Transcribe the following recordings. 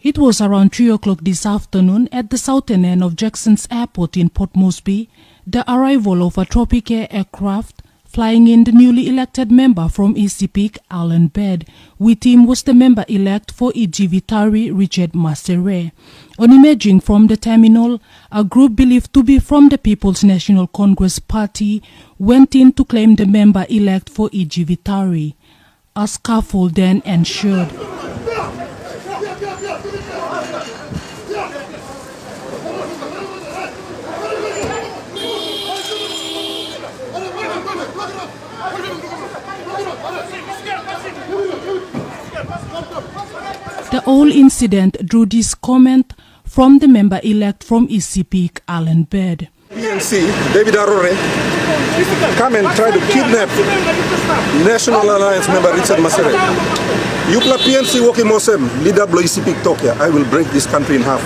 It was around 3 o'clock this afternoon at the southern end of Jackson's Airport in Port Moresby, the arrival of a Tropicair aircraft flying in the newly elected member from Isipik, Alan Bed. With him was the member-elect for Ijivitari, Richard Masere. On emerging from the terminal, a group believed to be from the People's National Congress Party went in to claim the member-elect for Ijivitari. A scuffle then ensued. The whole incident drew this comment from the member-elect from Isipik, Alan Bed. PNC, David Arore, come and try to kidnap National Alliance member Richard Masere. Yupla PNC woki mosem, leader blo Isipik Tokyo. I will break this country in half.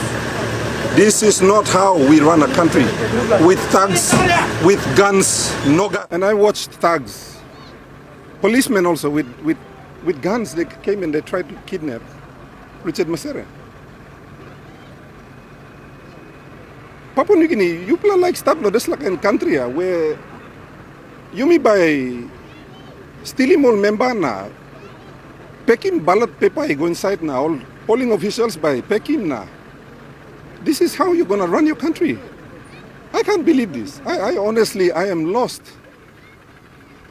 This is not how we run a country. With thugs, with guns, no gun. And I watched thugs, policemen also with guns. They came and they tried to kidnap Richard Masere. Papua New Guinea, you play like stablo, just like in country where you may by stealing all member na, packing ballot paper, go inside now, all polling officials by packing na. This is how you're gonna run your country. I can't believe this. I honestly, I am lost.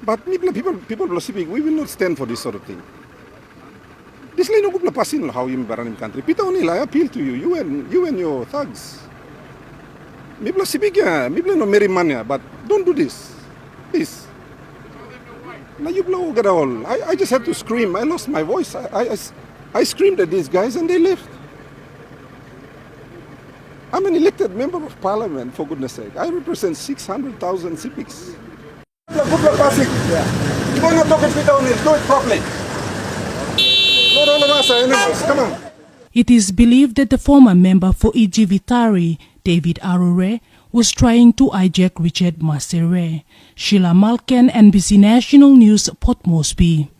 But people will speak, we will not stand for this sort of thing. This line of passing how you run in country. Peter O'Neill, I appeal to you, you and your thugs. Maybe no merry money, but don't do this. Please. Now you blow get all. I just had to scream. I lost my voice. I screamed at these guys and they left. I'm an elected member of parliament, for goodness sake. I represent 600,000 civics. Good luck passing. Yeah. You want to talk to Peter O'Neill, do it properly. Not all of us are animals. Come on. It is believed that the former member for Ijivitari, David Arore, was trying to hijack Richard Masere. Sheila Malkin, NBC National News, Port Moresby.